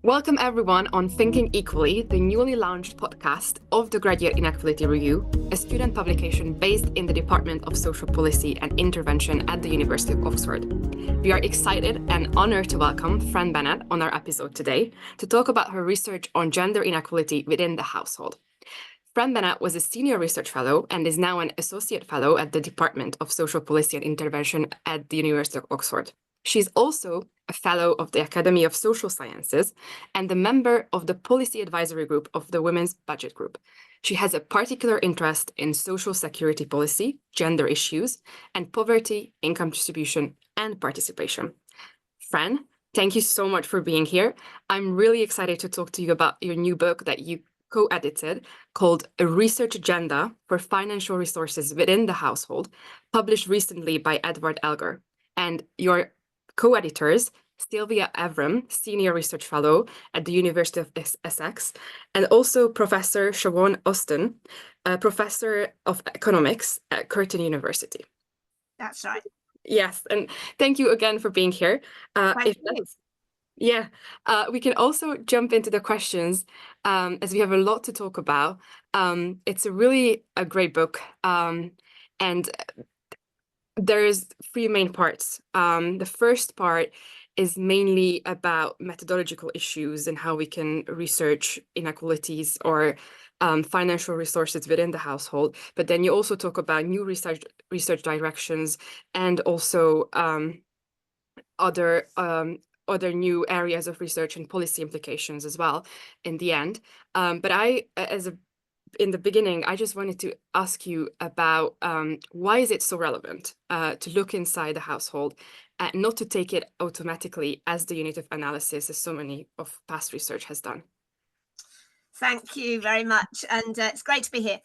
Welcome everyone on Thinking Equally, the newly launched podcast of the Graduate Inequality Review, a student publication based in the Department of Social Policy and Intervention at the University of Oxford. We are excited and honored to welcome Fran Bennett on our episode today to talk about her research on gender inequality within the household. Fran Bennett was a senior research fellow and is now an associate fellow at the Department of Social Policy and Intervention at the University of Oxford. She's also a fellow of the Academy of Social Sciences and a member of the Policy Advisory Group of the Women's Budget Group. She has a particular interest in social security policy, gender issues, and poverty, income distribution, and participation. Fran, thank you so much for being here. I'm really excited to talk to you about your new book that you co-edited called A Research Agenda for Financial Resources Within the Household, published recently by Edward Elgar. And your co-editors, Sylvia Avram, Senior Research Fellow at the University of Essex, and also Professor Siobhan Austen, Professor of Economics at Curtin University. That's right. Yes, and thank you again for being here. Thank you. Yeah, we can also jump into the questions as we have a lot to talk about. It's really a great book, and there's three main parts. The first part is mainly about methodological issues and how we can research inequalities or financial resources within the household. But then you also talk about new research directions and also other new areas of research and policy implications as well in the end. But in the beginning, I just wanted to ask you about why is it so relevant to look inside the household and not to take it automatically as the unit of analysis, as so many of past research has done? Thank you very much. And it's great to be here.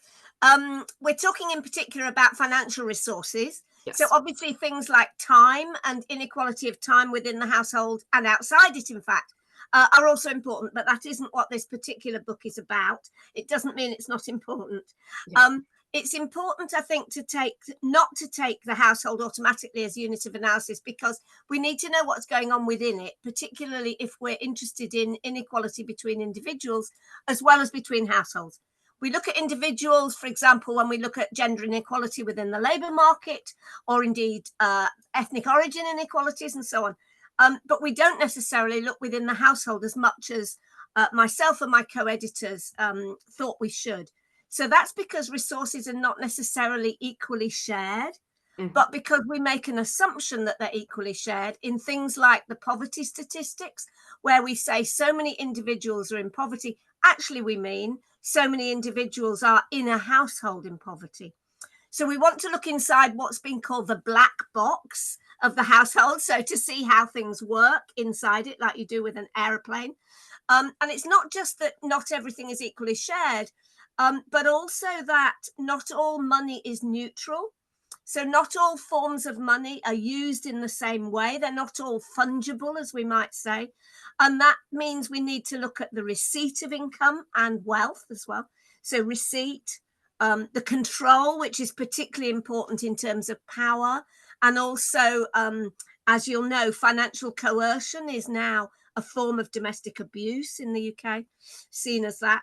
We're talking in particular about financial resources. Yes. So obviously things like time and inequality of time within the household and outside it, in fact, are also important, but that isn't what this particular book is about. It doesn't mean it's not important. Yeah. It's important, I think, not to take the household automatically as a unit of analysis, because we need to know what's going on within it, particularly if we're interested in inequality between individuals as well as between households. We look at individuals, for example, when we look at gender inequality within the labour market, or indeed ethnic origin inequalities and so on. But we don't necessarily look within the household as much as myself and my co-editors thought we should. So that's because resources are not necessarily equally shared, but because we make an assumption that they're equally shared in things like the poverty statistics, where we say so many individuals are in poverty. Actually, we mean so many individuals are in a household in poverty. So we want to look inside what's been called the black box of the household, so to see how things work inside it, like you do with an aeroplane. And it's not just that not everything is equally shared, but also that not all money is neutral. So not all forms of money are used in the same way. They're not all fungible, as we might say. And that means we need to look at the receipt of income and wealth as well. So receipt, the control, which is particularly important in terms of power. And also, as you'll know, financial coercion is now a form of domestic abuse in the UK, seen as that.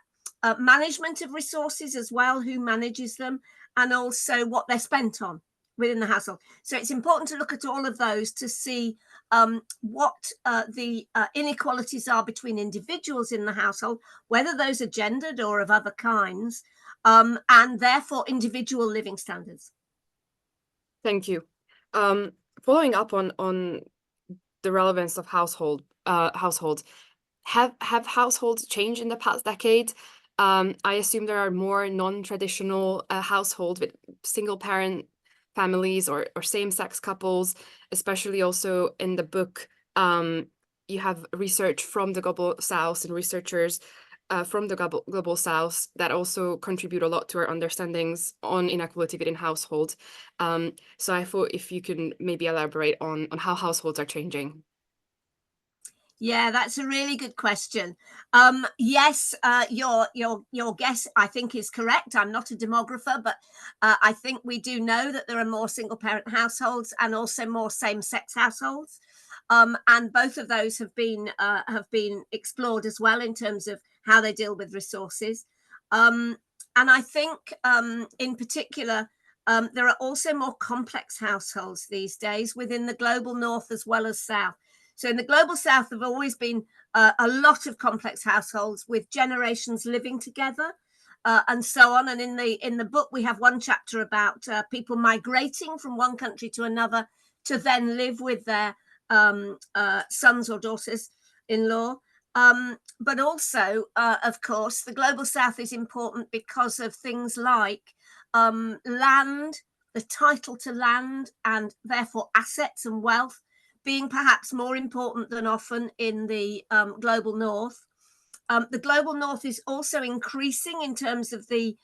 Management of resources as well, who manages them, and also what they're spent on within the household. So it's important to look at all of those to see what the inequalities are between individuals in the household, whether those are gendered or of other kinds, and therefore individual living standards. Thank you. Following up on the relevance of households, have households changed in the past decade? I assume there are more non-traditional households with single-parent families or same-sex couples, especially also in the book. You have research from the Global South and researchers from the Global South that also contribute a lot to our understandings on inequality within households. So I thought if you can maybe elaborate on how households are changing. Yeah, that's a really good question. Yes, your guess, I think, is correct. I'm not a demographer, but I think we do know that there are more single-parent households and also more same-sex households. And both of those have been explored as well in terms of how they deal with resources. And I think in particular, there are also more complex households these days within the global north as well as south. So in the global south, there have always been a lot of complex households with generations living together and so on. And in the book, we have one chapter about people migrating from one country to another to then live with their sons or daughters-in-law. But also, of course, the global south is important because of things like land, the title to land, and therefore assets and wealth being perhaps more important than often in the global north. The global north is also increasing in terms of the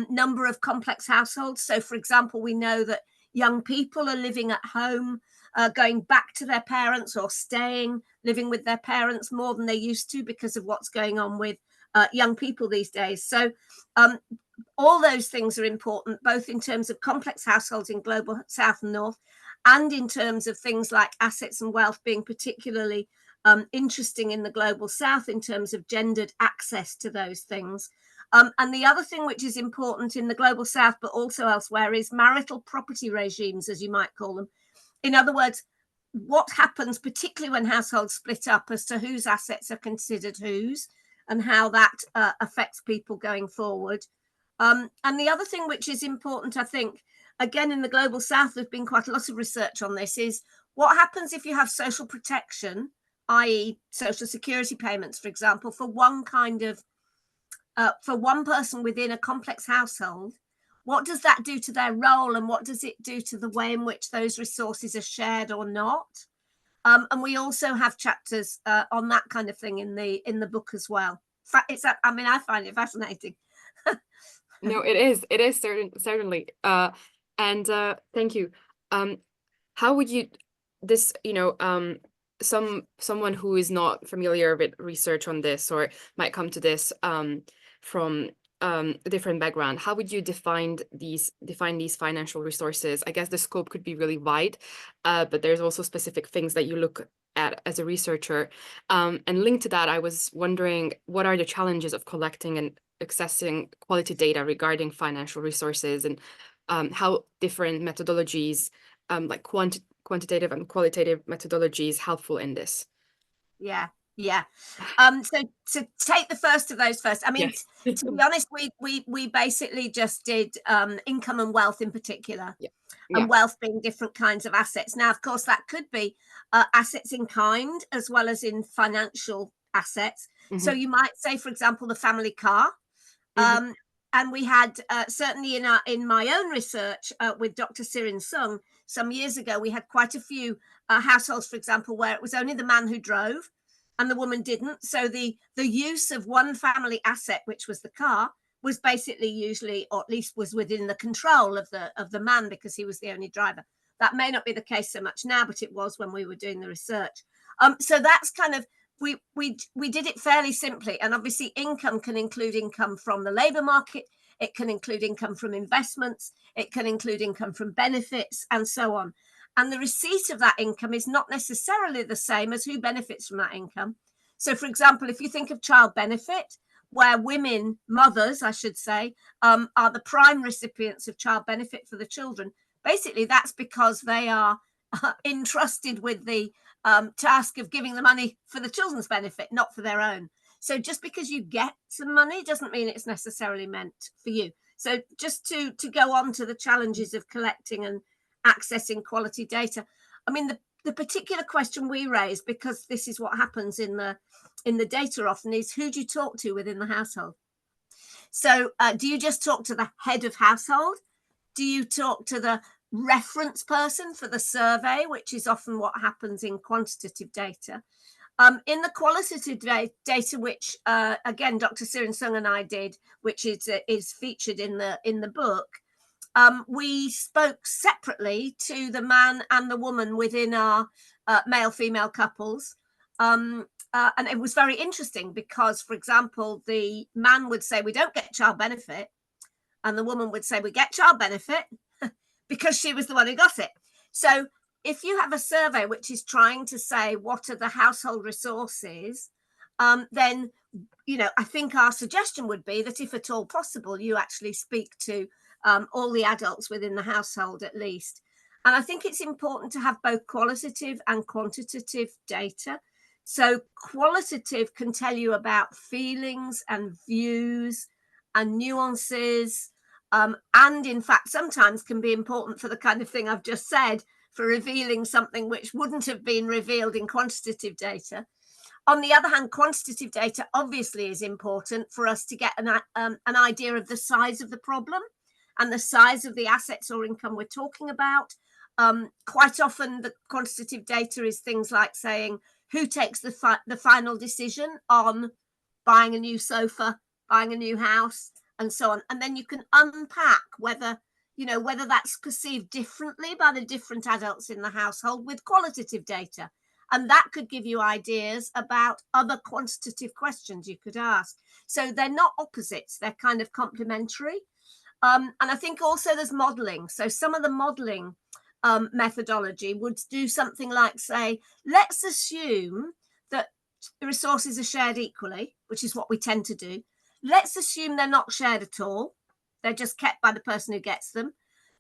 number of complex households. So, for example, we know that young people are living at home, going back to their parents or living with their parents more than they used to because of what's going on with young people these days. So all those things are important, both in terms of complex households in global south and north, and in terms of things like assets and wealth being particularly interesting in the global south in terms of gendered access to those things. And the other thing which is important in the global south, but also elsewhere, is marital property regimes, as you might call them. In other words, what happens, particularly when households split up, as to whose assets are considered whose and how that affects people going forward. And the other thing which is important, I think, again, in the global south, there's been quite a lot of research on this, is what happens if you have social protection, i.e. social security payments, for example, for one kind of, for one person within a complex household. What does that do to their role, and what does it do to the way in which those resources are shared or not? And we also have chapters on that kind of thing in the book as well. I find it fascinating. No, it is certainly. And thank you. How would you someone who is not familiar with research on this or might come to this from a different background, how would you define these financial resources? I guess the scope could be really wide, but there's also specific things that you look at as a researcher. And linked to that, I was wondering, what are the challenges of collecting and accessing quality data regarding financial resources, and how different methodologies like quantitative and qualitative methodologies helpful in this? Yeah. So take the first of those first. I mean, yes. to be honest, we basically just did income and wealth in particular. And wealth being different kinds of assets. Now, of course, that could be assets in kind as well as in financial assets. So you might say, for example, the family car. And we had certainly in my own research with Dr. Sirin Sung some years ago, we had quite a few households, for example, where it was only the man who drove and the woman didn't. So the use of one family asset, which was the car, was basically usually, or at least was within the control of the man, because he was the only driver. That may not be the case so much now, but it was when we were doing the research. So that's kind of, we did it fairly simply. And obviously income can include income from the labor market. It can include income from investments. It can include income from benefits and so on. And the receipt of that income is not necessarily the same as who benefits from that income. So, for example, if you think of child benefit, where women, mothers, I should say, are the prime recipients of child benefit for the children, basically that's because they are entrusted with the task of giving the money for the children's benefit, not for their own. So just because you get some money doesn't mean it's necessarily meant for you. So just to go on to the challenges of collecting and accessing quality data. I mean, the particular question we raise, because this is what happens in the data often, is who do you talk to within the household? So do you just talk to the head of household? Do you talk to the reference person for the survey, which is often what happens in quantitative data? In the qualitative data, which again Dr. Sirin Sung and I did, which is featured in the book, we spoke separately to the man and the woman within our male-female couples. And it was very interesting because, for example, the man would say, we don't get child benefit. And the woman would say, we get child benefit because she was the one who got it. So if you have a survey which is trying to say what are the household resources, then, you know, I think our suggestion would be that if at all possible, you actually speak to all the adults within the household at least. And I think it's important to have both qualitative and quantitative data. So qualitative can tell you about feelings and views and nuances, and in fact, sometimes can be important for the kind of thing I've just said, for revealing something which wouldn't have been revealed in quantitative data. On the other hand, quantitative data obviously is important for us to get an idea of the size of the problem and the size of the assets or income we're talking about. Quite often, the quantitative data is things like saying who takes the final decision on buying a new sofa, buying a new house, and so on. And then you can unpack whether that's perceived differently by the different adults in the household with qualitative data. And that could give you ideas about other quantitative questions you could ask. So they're not opposites, they're kind of complementary. And I think also there's modeling. So some of the modeling methodology would do something like say, let's assume that the resources are shared equally, which is what we tend to do. Let's assume they're not shared at all. They're just kept by the person who gets them.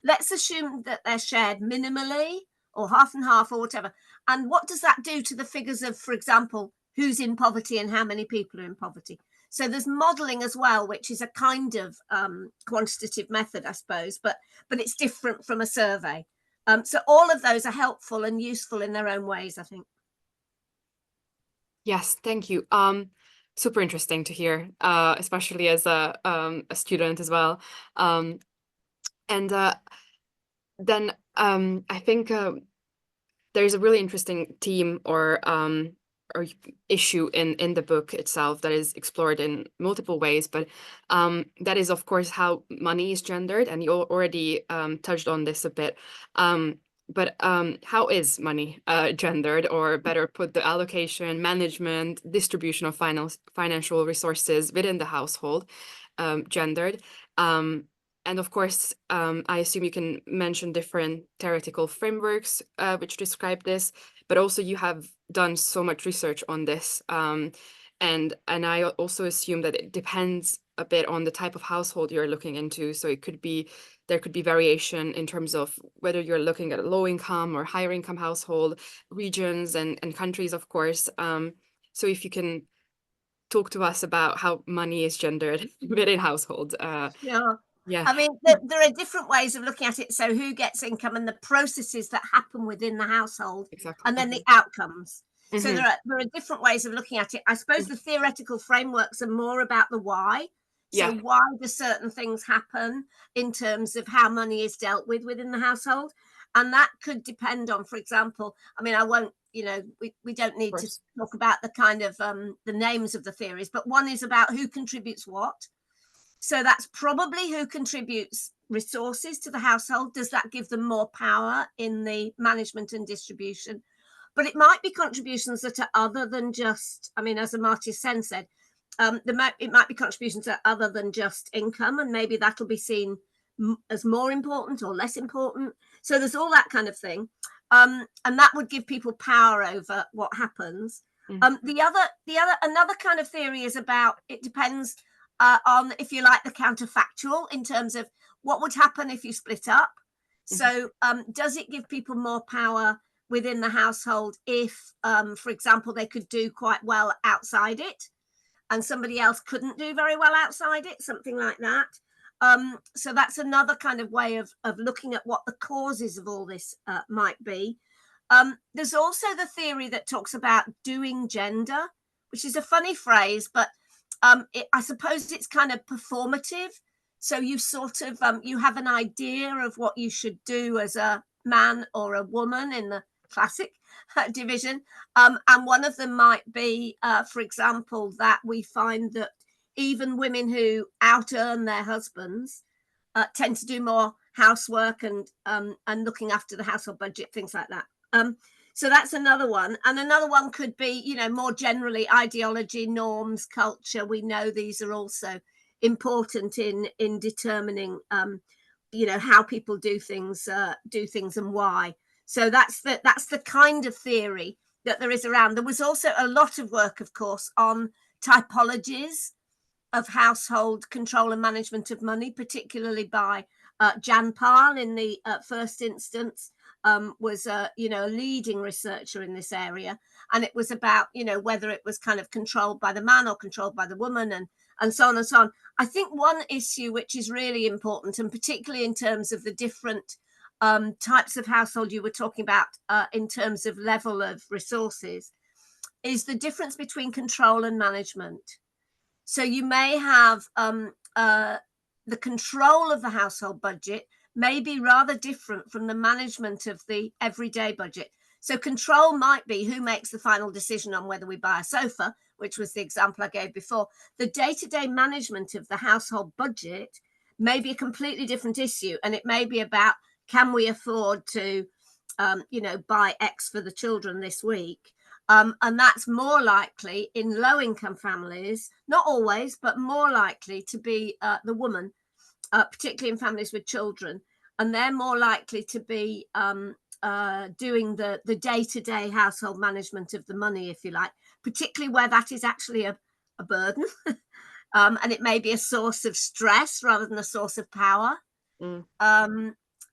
Let's assume that they're shared minimally or half and half or whatever. And what does that do to the figures of, for example, who's in poverty and how many people are in poverty? So there's modeling as well, which is a kind of quantitative method, I suppose, but it's different from a survey. So all of those are helpful and useful in their own ways, I think. Yes, thank you. Super interesting to hear, especially as a student as well. And then I think there's a really interesting theme or issue in the book itself that is explored in multiple ways, but that is, of course, how money is gendered, and you already touched on this a bit. But how is money gendered, or better put, the allocation, management, distribution of financial resources within the household gendered? And of course, I assume you can mention different theoretical frameworks which describe this, but also you have done so much research on this. And I also assume that it depends a bit on the type of household you're looking into. So there could be variation in terms of whether you're looking at a low income or higher income household, regions and countries, of course. So if you can talk to us about how money is gendered within households. Sure. Yeah. I mean, there are different ways of looking at it. So who gets income and the processes that happen within the household, Exactly. and then the outcomes. So Mhm. there are different ways of looking at it. I suppose the theoretical frameworks are more about the why. So Yeah. why do certain things happen in terms of how money is dealt with within the household? And that could depend on, for example, I mean, I won't, we don't need to talk about the kind of the names of the theories, but one is about who contributes what. So that's probably who contributes resources to the household. Does that give them more power in the management and distribution? But it might be contributions that are other than just, I mean, as Amartya Sen said, it might be contributions that are other than just income, and maybe that'll be seen as more important or less important. So there's all that kind of thing. And that would give people power over what happens. Another kind of theory is about, it depends on, if you like, the counterfactual in terms of what would happen if you split up. So does it give people more power within the household if, for example, they could do quite well outside it and somebody else couldn't do very well outside it, something like that? So that's another kind of way of looking at what the causes of all this might be. There's also the theory that talks about doing gender, which is a funny phrase, but I suppose it's kind of performative. So you sort of, you have an idea of what you should do as a man or a woman in the classic division. And one of them might be, for example, that we find that even women who out-earn their husbands tend to do more housework and looking after the household budget, things like that. So that's another one. And another one could be, more generally, ideology, norms, culture. We know these are also important in determining, how people do things and why. So that's the kind of theory that there is around. There was also a lot of work, of course, on typologies of household control and management of money, particularly by Jan Pahl in the first instance, was a leading researcher in this area. And it was about, whether it was kind of controlled by the man or controlled by the woman, and so on and so on. I think one issue which is really important, and particularly in terms of the different types of household you were talking about in terms of level of resources, is the difference between control and management. So you may have the control of the household budget may be rather different from the management of the everyday budget. So control might be who makes the final decision on whether we buy a sofa, which was the example I gave before. The day-to-day management of the household budget may be a completely different issue. And it may be about, can we afford to, buy X for the children this week? And that's more likely in low-income families, not always, but more likely to be the woman, particularly in families with children. And they're more likely to be doing the day-to-day household management of the money, if you like, particularly where that is actually a burden. And it may be a source of stress rather than a source of power.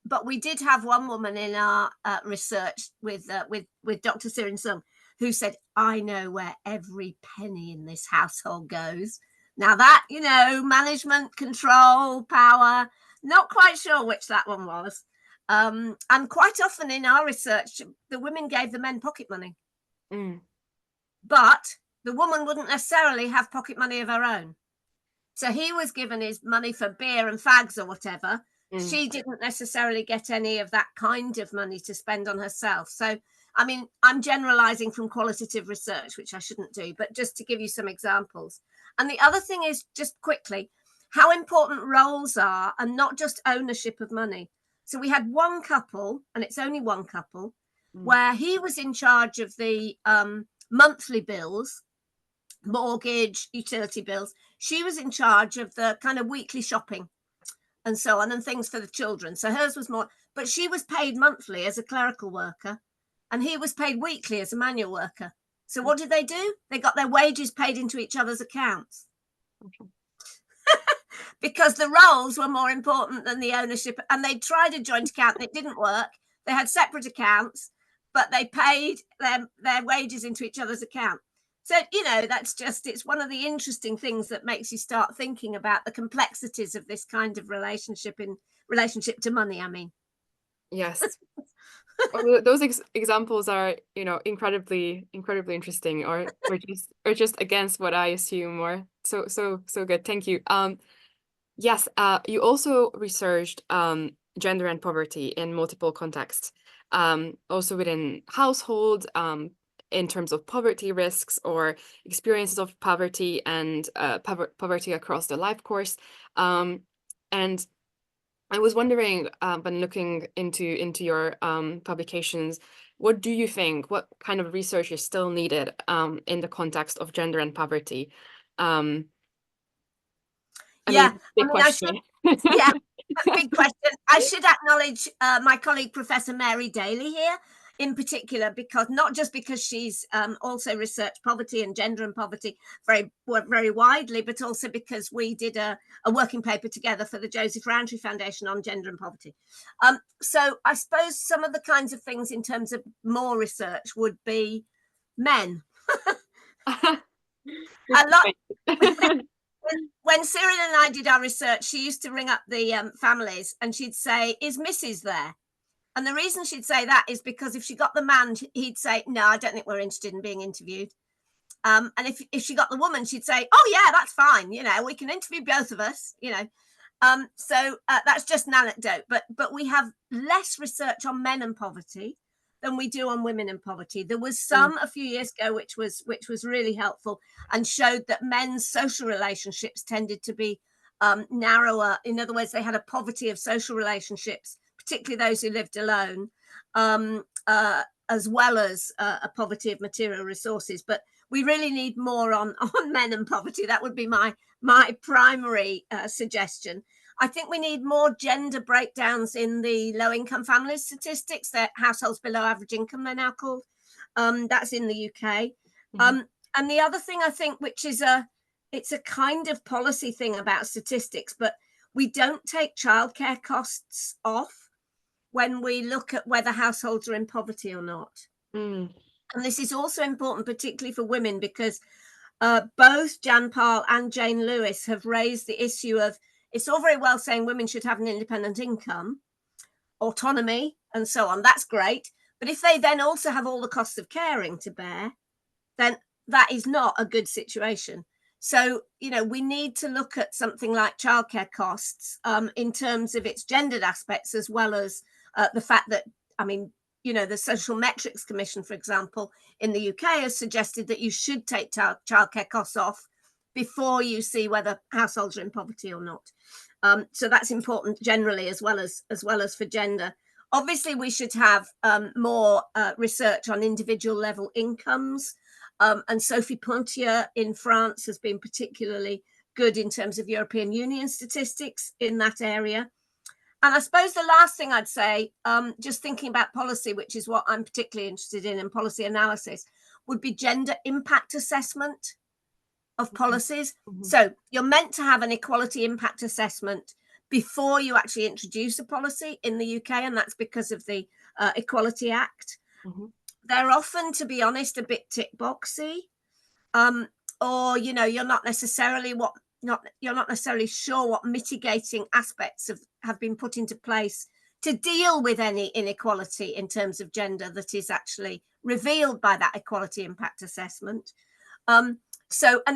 But we did have one woman in our research with Dr. Sirin Sung, who said, I know where every penny in this household goes. Now that, management, control, power, not quite sure which that one was. And quite often in our research, the women gave the men pocket money. But the woman wouldn't necessarily have pocket money of her own. So he was given his money for beer and fags or whatever. She didn't necessarily get any of that kind of money to spend on herself. So, I mean, I'm generalizing from qualitative research, which I shouldn't do, but just to give you some examples. And the other thing is, just quickly, how important roles are, and not just ownership of money. So we had one couple, and it's only one couple, where he was in charge of the monthly bills, mortgage, utility bills. She was in charge of the kind of weekly shopping and so on, and things for the children. So hers was more, but she was paid monthly as a clerical worker, and he was paid weekly as a manual worker. So what did they do? They got their wages paid into each other's accounts. Because the roles were more important than the ownership. And they tried a joint account and it didn't work. They had separate accounts, but they paid their wages into each other's account. So, that's just, it's one of the interesting things that makes you start thinking about the complexities of this kind of relationship to money, I mean. Yes. Those examples are, incredibly interesting, or just against what I assume, or so good. Thank you. Yes, you also researched gender and poverty in multiple contexts, also within household, in terms of poverty risks or experiences of poverty and poverty across the life course. And I was wondering, when looking into your publications, what do you think? What kind of research is still needed in the context of gender and poverty? Big question. Big question. I should acknowledge my colleague, Professor Mary Daly here, in particular, because not just because she's also researched poverty and gender and poverty very, very widely, but also because we did a working paper together for the Joseph Rowntree Foundation on gender and poverty. So I suppose some of the kinds of things in terms of more research would be men. A lot. When Cyril and I did our research, she used to ring up the families and she'd say, is Mrs. there? And the reason she'd say that is because if she got the man, he'd say, no, I don't think we're interested in being interviewed. And if she got the woman, she'd say, oh, yeah, that's fine. We can interview both of us, So that's just an anecdote. But we have less research on men and poverty than we do on women and poverty. There was some a few years ago, which was really helpful and showed that men's social relationships tended to be narrower. In other words, they had a poverty of social relationships, particularly those who lived alone, as well as a poverty of material resources. But we really need more on men and poverty. That would be my primary suggestion. I think we need more gender breakdowns in the low-income families statistics, that households below average income, they're now called. That's in the UK. And the other thing I think, which is it's a kind of policy thing about statistics, but we don't take childcare costs off when we look at whether households are in poverty or not. And this is also important, particularly for women, because both Jan Parl and Jane Lewis have raised the issue of, it's all very well saying women should have an independent income, autonomy, and so on. That's great. But if they then also have all the costs of caring to bear, then that is not a good situation. So, we need to look at something like childcare costs in terms of its gendered aspects, as well as the fact that, the Social Metrics Commission, for example, in the UK has suggested that you should take childcare costs off before you see whether households are in poverty or not. So that's important generally, as well as for gender. Obviously, we should have more research on individual level incomes. And Sophie Pontier in France has been particularly good in terms of European Union statistics in that area. And I suppose the last thing I'd say, just thinking about policy, which is what I'm particularly interested in policy analysis, would be gender impact assessment of policies. So you're meant to have an equality impact assessment before you actually introduce a policy in the UK, and that's because of the Equality Act. They're often, to be honest, a bit tick boxy, or you're not necessarily sure what mitigating aspects have been put into place to deal with any inequality in terms of gender that is actually revealed by that equality impact assessment. And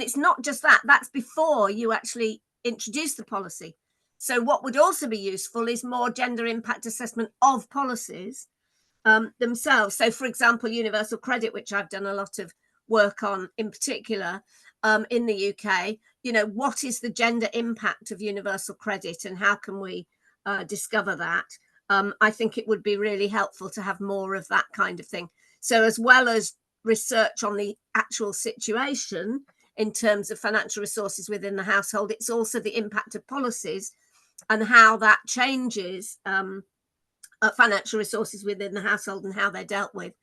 it's not just that, that's before you actually introduce the policy. So what would also be useful is more gender impact assessment of policies themselves. So, for example, universal credit, which I've done a lot of work on in particular in the UK, what is the gender impact of universal credit and how can we discover that? I think it would be really helpful to have more of that kind of thing. So as well as research on the actual situation in terms of financial resources within the household, it's also the impact of policies and how that changes financial resources within the household and how they're dealt with.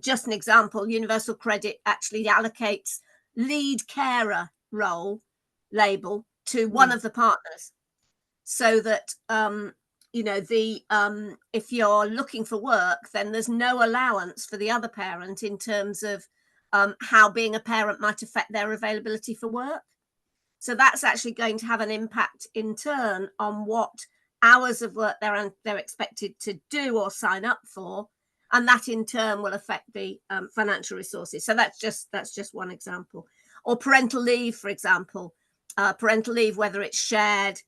Just an example, universal credit actually allocates lead carer role label to one of the partners, so that if you're looking for work, then there's no allowance for the other parent in terms of how being a parent might affect their availability for work. So that's actually going to have an impact in turn on what hours of work they're expected to do or sign up for, and that in turn will affect the financial resources. So that's just one example. Or parental leave, for example, parental leave, whether it's shared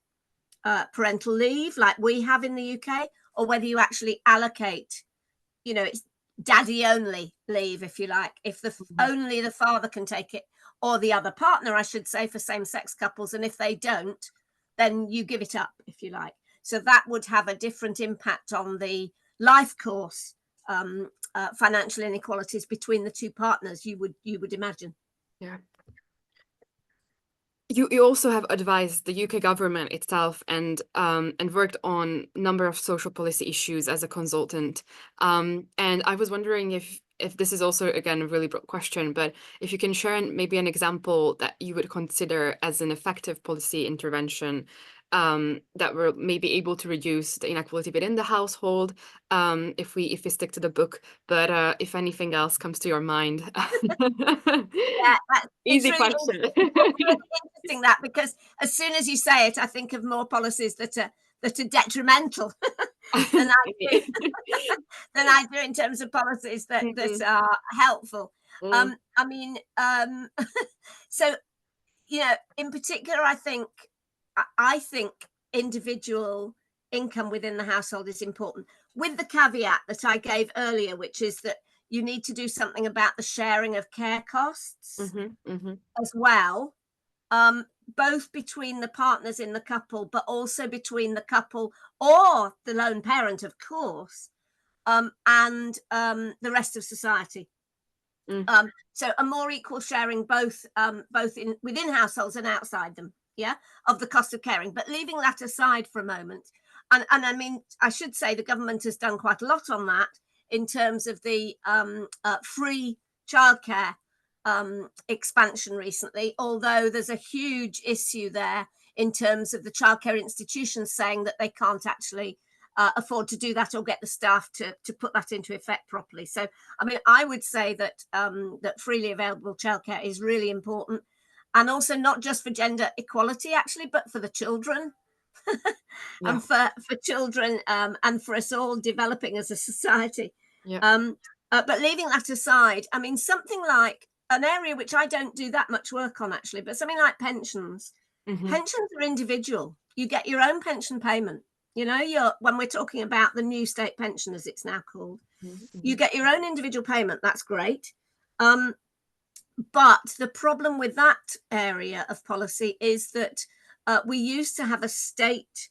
parental leave like we have in the UK, or whether you actually allocate, it's daddy only leave, if you like, if only the father can take it, or the other partner, I should say, for same-sex couples, and if they don't, then you give it up, if you like. So that would have a different impact on the life course financial inequalities between the two partners, you would imagine. Yeah. You also have advised the UK government itself and worked on a number of social policy issues as a consultant. And I was wondering if this is also, again, a really broad question, but if you can share maybe an example that you would consider as an effective policy intervention that were maybe able to reduce the inequality within the household, if we stick to the book, but if anything else comes to your mind. Yeah, easy really question. interesting that, because as soon as you say it, I think of more policies that are detrimental than I do in terms of policies that are helpful. So in particular, I think individual income within the household is important, with the caveat that I gave earlier, which is that you need to do something about the sharing of care costs as well, both between the partners in the couple, but also between the couple or the lone parent, of course, and the rest of society. So a more equal sharing, both within households and outside them. of the cost of caring. But leaving that aside for a moment, and I mean, I should say the government has done quite a lot on that in terms of the free childcare expansion recently, although there's a huge issue there in terms of the childcare institutions saying that they can't actually afford to do that or get the staff to put that into effect properly. So, I mean, I would say that that freely available childcare is really important, and also not just for gender equality, actually, but for the children. And for children and for us all developing as a society. But leaving that aside, I mean, something like an area which I don't do that much work on, actually, but something like pensions. Pensions are individual. You get your own pension payment. You know, when we're talking about the new state pension, as it's now called, you get your own individual payment. That's great. But the problem with that area of policy is that we used to have a state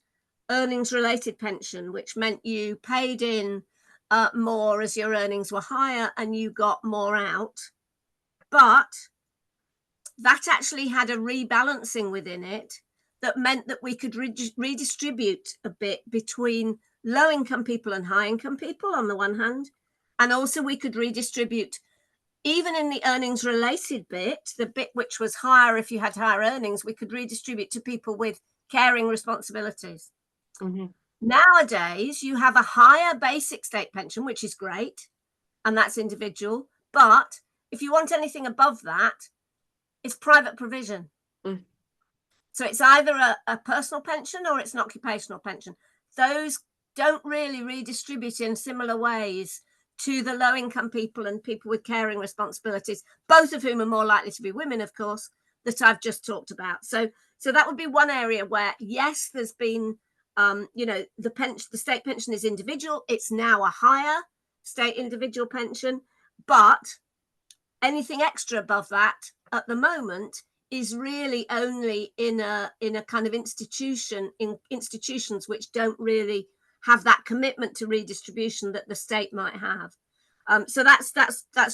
earnings-related pension, which meant you paid in more as your earnings were higher and you got more out. But that actually had a rebalancing within it that meant that we could redistribute a bit between low-income people and high-income people on the one hand, and also we could redistribute even in the earnings related bit, the bit which was higher if you had higher earnings, we could redistribute to people with caring responsibilities. Nowadays, you have a higher basic state pension, which is great, and that's individual. But if you want anything above that, it's private provision. So it's either a personal pension or it's an occupational pension. Those don't really redistribute in similar ways to the low-income people and people with caring responsibilities, both of whom are more likely to be women, of course, that I've just talked about. So that would be one area where, yes, there's been, you know, the state pension is individual. It's now a higher state individual pension, but anything extra above that at the moment is really only in a kind of institutions which don't really have that commitment to redistribution that the state might have. So that's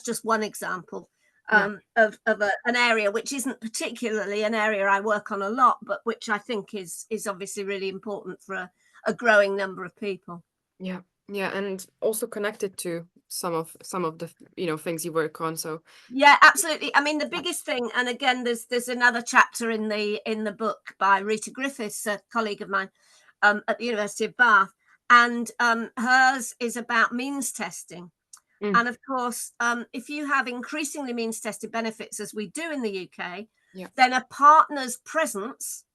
just one example of an area which isn't particularly an area I work on a lot, but which I think is obviously really important for a growing number of people. Yeah, and also connected to some of the things you work on. So yeah, absolutely. I mean, the biggest thing, and again, there's another chapter in the book by Rita Griffiths, a colleague of mine at the University of Bath. And hers is about means testing. And of course, if you have increasingly means tested benefits, as we do in the UK, then a partner's presence,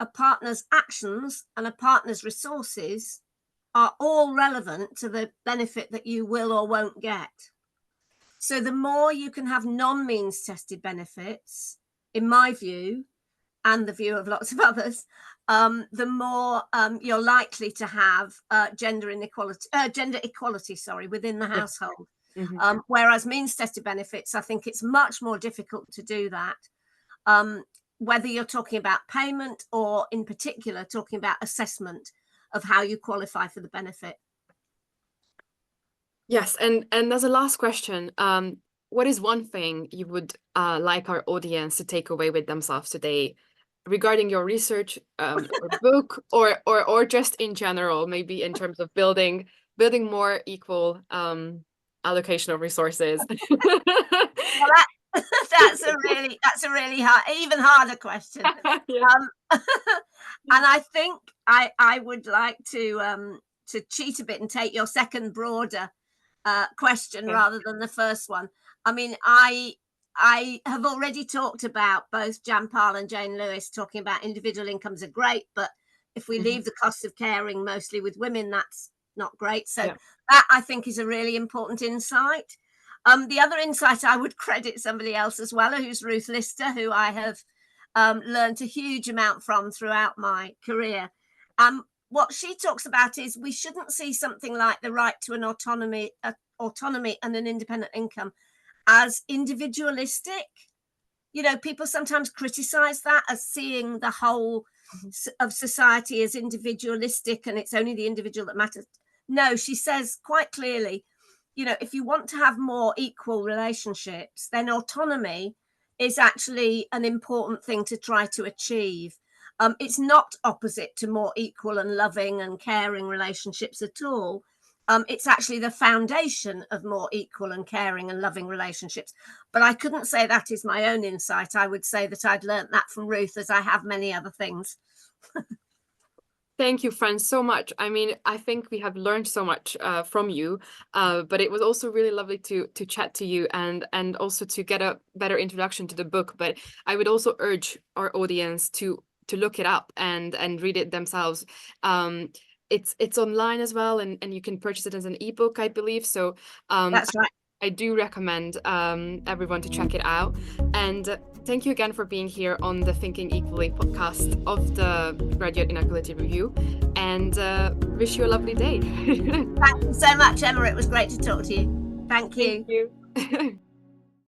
a partner's actions, and a partner's resources are all relevant to the benefit that you will or won't get. So the more you can have non-means tested benefits, in my view, and the view of lots of others, the more you're likely to have gender equality, within the household. Whereas means-tested benefits, I think it's much more difficult to do that, whether you're talking about payment or, in particular, talking about assessment of how you qualify for the benefit. Yes, and as a last question, what is one thing you would like our audience to take away with themselves today regarding your research or book, or just in general, maybe in terms of building more equal allocation of resources? Well, that's a really hard, even harder question. And I think I would like to cheat a bit and take your second broader question rather than the first one. I mean, I have already talked about both Jan Pahl and Jane Lewis talking about individual incomes are great, but if we leave the cost of caring mostly with women, that's not great. So that, I think, is a really important insight. The other insight I would credit somebody else as well, who's Ruth Lister, who I have learned a huge amount from throughout my career. What she talks about is we shouldn't see something like the right to an autonomy and an independent income as individualistic. You know, people sometimes criticize that as seeing the whole of society as individualistic and it's only the individual that matters. No, she says quite clearly, you know, if you want to have more equal relationships, then autonomy is actually an important thing to try to achieve. It's not opposite to more equal and loving and caring relationships at all. It's actually the foundation of more equal and caring and loving relationships. But I couldn't say that is my own insight. I would say that I'd learnt that from Ruth, as I have many other things. Thank you, Fran, so much. I mean, I think we have learned so much from you, but it was also really lovely to chat to you and also to get a better introduction to the book. But I would also urge our audience to look it up and read it themselves. It's online as well, and you can purchase it as an ebook, I believe. So That's right. I do recommend everyone to check it out. And thank you again for being here on the Thinking Equally podcast of the Graduate Inequality Review, and wish you a lovely day. Thank you so much, Emma. It was great to talk to you. Thank you. Thank you.